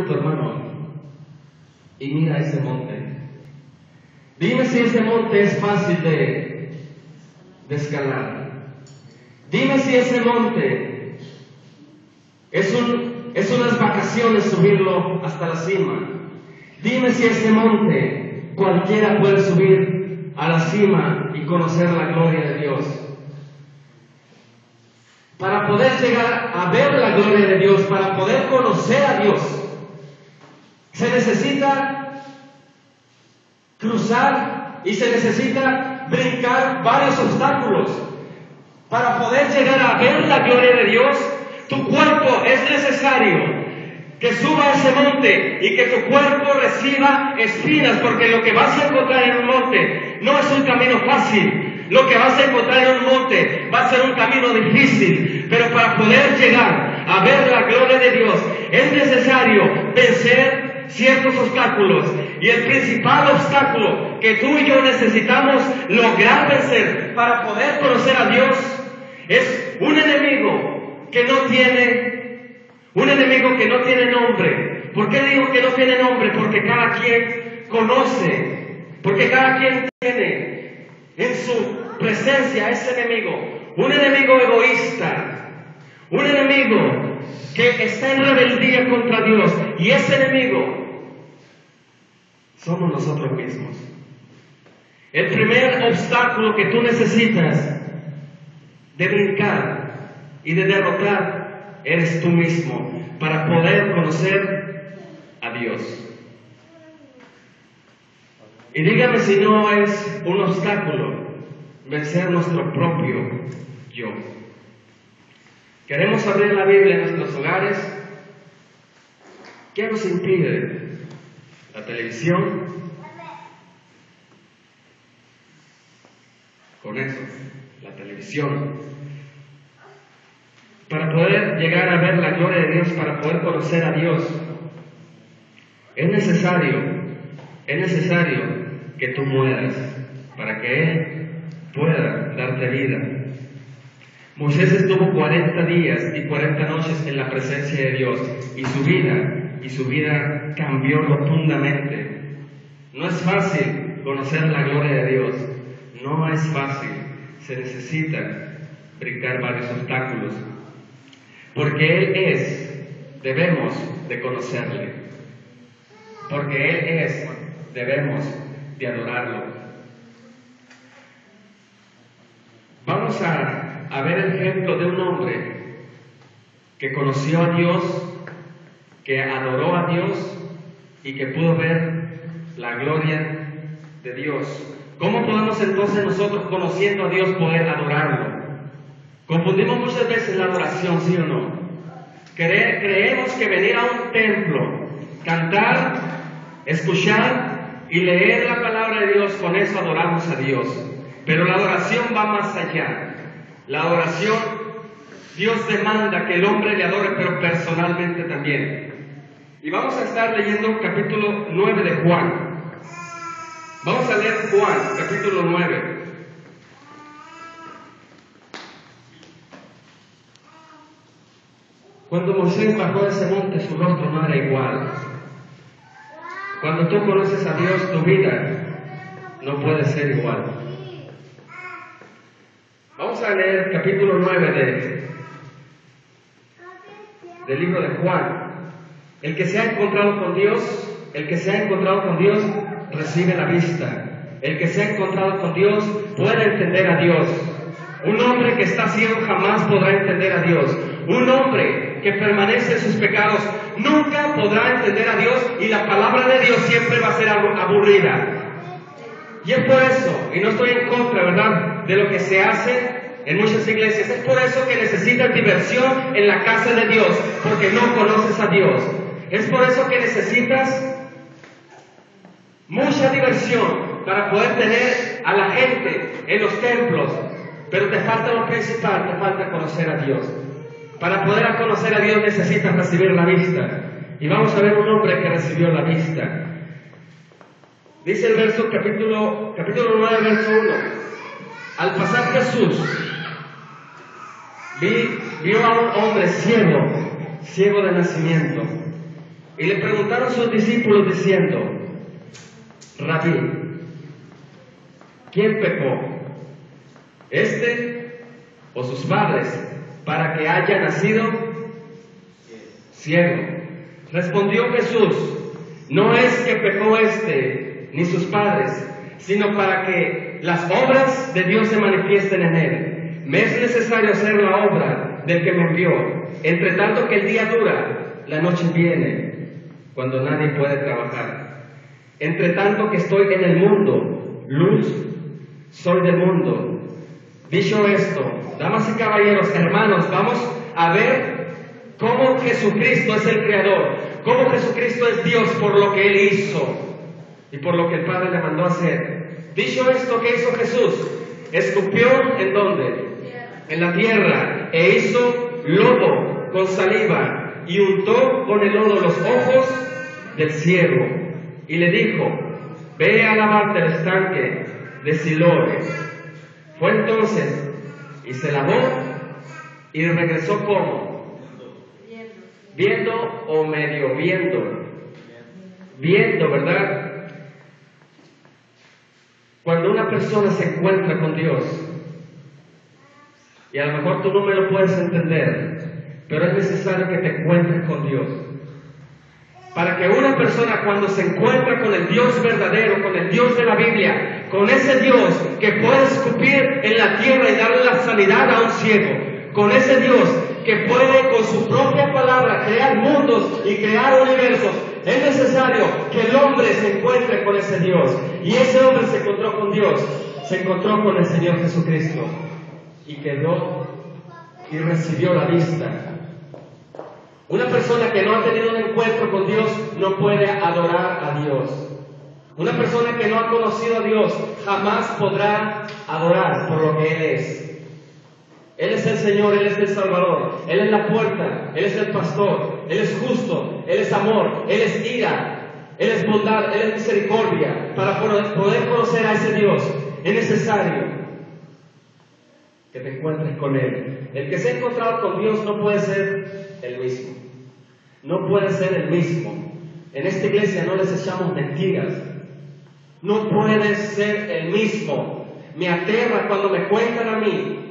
tu hermano y mira ese monte. Dime si ese monte es fácil de escalar. Dime si ese monte es unas vacaciones subirlo hasta la cima. Dime si ese monte cualquiera puede subir a la cima y conocer la gloria de Dios. Para poder llegar a ver la gloria de Dios, para poder conocer a Dios, se necesita cruzar y se necesita brincar varios obstáculos. Para poder llegar a ver la gloria de Dios, tu cuerpo es necesario que suba a ese monte y que tu cuerpo reciba espinas, porque lo que vas a encontrar en un monte no es un camino fácil. Lo que vas a encontrar en un monte va a ser un camino difícil, pero para poder llegar a ver la gloria de Dios es necesario vencer ciertos obstáculos. Y el principal obstáculo que tú y yo necesitamos lograr vencer para poder conocer a Dios es un enemigo que no tiene nombre. ¿Por qué digo que no tiene nombre? Porque cada quien conoce, porque cada quien tiene en su presencia ese enemigo, un enemigo egoísta, un enemigo que está en rebeldía contra Dios, y ese enemigo somos nosotros mismos. El primer obstáculo que tú necesitas de brincar y de derrotar eres tú mismo para poder conocer a Dios. Y dígame si no es un obstáculo vencer nuestro propio yo. Queremos abrir la Biblia en nuestros hogares. ¿Qué nos impide? La televisión. Con eso, la televisión. Para poder llegar a ver la gloria de Dios, para poder conocer a Dios, es necesario que tú mueras para que Él pueda darte vida. Moisés estuvo 40 días y 40 noches en la presencia de Dios, y su vida cambió rotundamente. No es fácil conocer la gloria de Dios, no es fácil, se necesita brincar varios obstáculos, porque Él es, debemos de conocerle, porque Él es, debemos de adorarlo. Vamos a ver el ejemplo de un hombre que conoció a Dios, que adoró a Dios y que pudo ver la gloria de Dios. ¿Cómo podemos entonces nosotros, conociendo a Dios, poder adorarlo? Confundimos muchas veces la adoración, ¿sí o no? Creemos que venir a un templo, cantar, escuchar y leer la palabra de Dios, con eso adoramos a Dios. Pero la adoración va más allá. La adoración, Dios demanda que el hombre le adore, pero personalmente también. Y vamos a estar leyendo capítulo 9 de Juan. Vamos a leer Juan, capítulo 9. Cuando Moisés bajó de ese monte, su rostro no era igual. Cuando tú conoces a Dios, tu vida no puede ser igual. Vamos a leer capítulo 9 del libro de Juan. El que se ha encontrado con Dios, recibe la vista. El que se ha encontrado con Dios puede entender a Dios. Un hombre que está ciego jamás podrá entender a Dios. Un hombre que permanece en sus pecados nunca podrá entender a Dios, y la palabra de Dios siempre va a ser aburrida. Y es por eso, y no estoy en contra, ¿verdad?, de lo que se hace en muchas iglesias. Es por eso que necesitas diversión en la casa de Dios, porque no conoces a Dios. Es por eso que necesitas mucha diversión para poder tener a la gente en los templos, pero te falta lo principal, te falta conocer a Dios. Para poder conocer a Dios necesitas recibir la vista. Y vamos a ver un hombre que recibió la vista. Dice el verso, capítulo 9, verso 1. Al pasar Jesús, vio a un hombre ciego de nacimiento. Y le preguntaron sus discípulos diciendo: Rabí, ¿quién pecó, este o sus padres, para que haya nacido ciego? Respondió Jesús: no es que pecó este ni sus padres, sino para que las obras de Dios se manifiesten en él. Me es necesario hacer la obra del que me envió. Entre tanto que el día dura, la noche viene, cuando nadie puede trabajar. Entre tanto que estoy en el mundo, luz soy del mundo. Dicho esto, damas y caballeros, hermanos, vamos a ver cómo Jesucristo es el Creador, cómo Jesucristo es Dios por lo que Él hizo y por lo que el Padre le mandó hacer. Dicho esto, ¿qué hizo Jesús? Escupió, ¿en dónde? En la tierra, e hizo lodo con saliva, y untó con el lodo los ojos del ciego, y le dijo: ve a lavarte al estanque de Siloé. Fue entonces y se lavó, y regresó como viendo o medio viendo, ¿verdad? Cuando una persona se encuentra con Dios, y a lo mejor tú no me lo puedes entender, pero es necesario que te encuentres con Dios. Para que una persona, cuando se encuentra con el Dios verdadero, con el Dios de la Biblia, con ese Dios que puede escupir en la tierra y darle la sanidad a un ciego, con ese Dios que puede con su propia palabra crear mundos y crear universos, es necesario que el hombre se encuentre con ese Dios. Y ese hombre se encontró con Dios, se encontró con el Señor Jesucristo, y quedó y recibió la vista. Una persona que no ha tenido un encuentro con Dios no puede adorar a Dios. Una persona que no ha conocido a Dios jamás podrá adorar por lo que Él es. Él es el Señor, Él es el Salvador, Él es la puerta, Él es el pastor, Él es justo, Él es amor, Él es ira, Él es bondad, Él es misericordia. Para poder conocer a ese Dios es necesario que te encuentres con Él. El que se ha encontrado con Dios no puede ser el mismo. No puede ser el mismo. En esta iglesia no les echamos mentiras. No puedes ser el mismo. Me aterra cuando me cuentan a mí.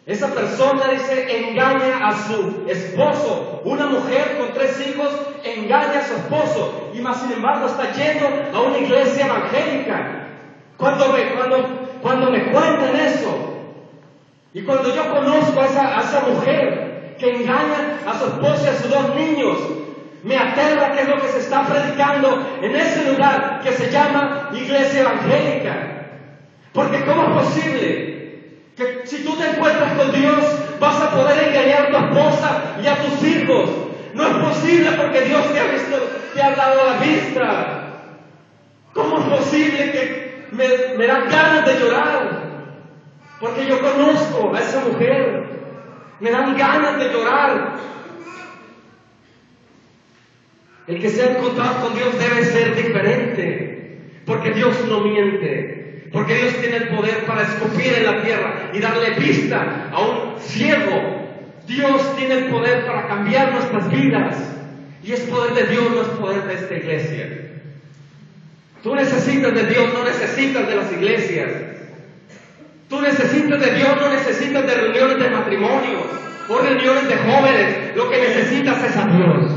Esa persona, dice, engaña a su esposo. Una mujer con 3 hijos engaña a su esposo. Y más sin embargo está yendo a una iglesia evangélica. Cuando me cuentan eso, y cuando yo conozco a esa mujer que engaña a su esposo y a sus 2 niños, me aterra que es lo que se está predicando en ese lugar que se llama iglesia evangélica. Porque ¿cómo es posible que si tú te encuentras con Dios vas a poder engañar a tu esposa y a tus hijos? No es posible, porque Dios te ha dado la vista. ¿Cómo es posible que me dan ganas de llorar? Porque yo conozco a esa mujer. Me dan ganas de llorar. El que se ha encontrado con Dios debe ser diferente, porque Dios no miente, porque Dios tiene el poder para escupir en la tierra y darle vista a un ciego. Dios tiene el poder para cambiar nuestras vidas, y es poder de Dios, no es poder de esta iglesia. Tú necesitas de Dios, no necesitas de las iglesias. Tú necesitas de Dios, no necesitas de reuniones de matrimonio o reuniones de jóvenes. Lo que necesitas es a Dios.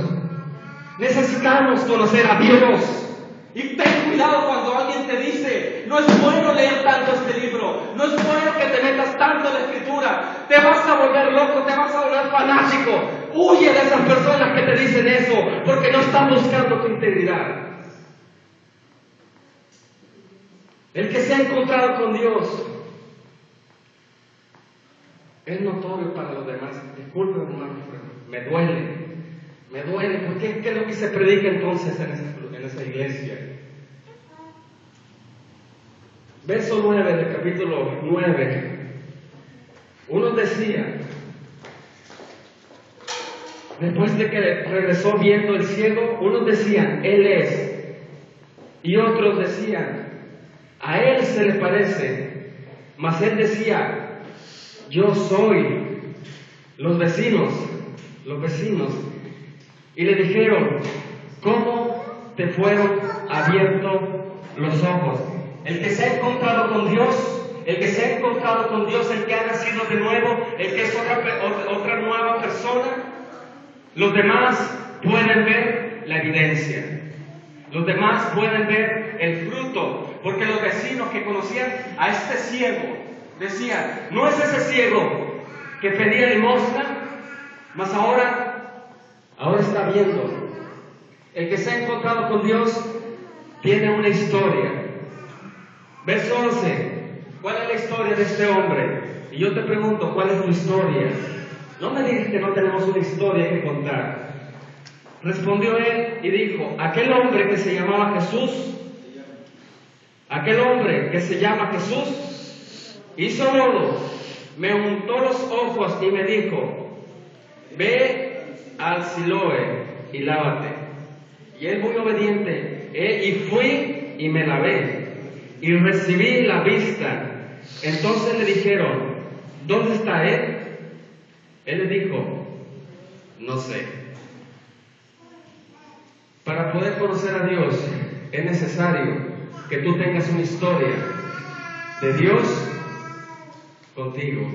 Necesitamos conocer a Dios. Y ten cuidado cuando alguien te dice: no es bueno leer tanto este libro, no es bueno que te metas tanto en la escritura, te vas a volver loco, te vas a volver fanático. Huye de esas personas que te dicen eso, porque no están buscando tu integridad. El que se ha encontrado con Dios es notorio para los demás. Disculpen, hermano, me duele, porque ¿qué es lo que se predica entonces en esa iglesia? Verso 9 del capítulo 9. Unos decían, después de que regresó viendo el ciego, unos decían: Él es. Y otros decían: a Él se le parece. Mas Él decía: yo soy. Los vecinos, y le dijeron: ¿Cómo te fueron abiertos los ojos? El que se ha encontrado con Dios, el que se ha encontrado con Dios, el que ha nacido de nuevo, el que es otra nueva persona, los demás pueden ver la evidencia. Los demás pueden ver el fruto, porque los vecinos que conocían a este ciego decían, no es ese ciego que pedía limosna, mas ahora está viendo. El que se ha encontrado con Dios tiene una historia. Verso 11, ¿cuál es la historia de este hombre? Y yo te pregunto, ¿cuál es tu historia? No me digas que no tenemos una historia que contar. Respondió él y dijo, aquel hombre que se llamaba Jesús, aquel hombre que se llama Jesús, hizo lodo, me untó los ojos y me dijo, ve al Siloé y lávate. Y él muy obediente, y fui y me lavé, y recibí la vista. Entonces le dijeron, ¿dónde está él? Él le dijo, no sé. Para poder conocer a Dios es necesario que tú tengas una historia de Dios contigo.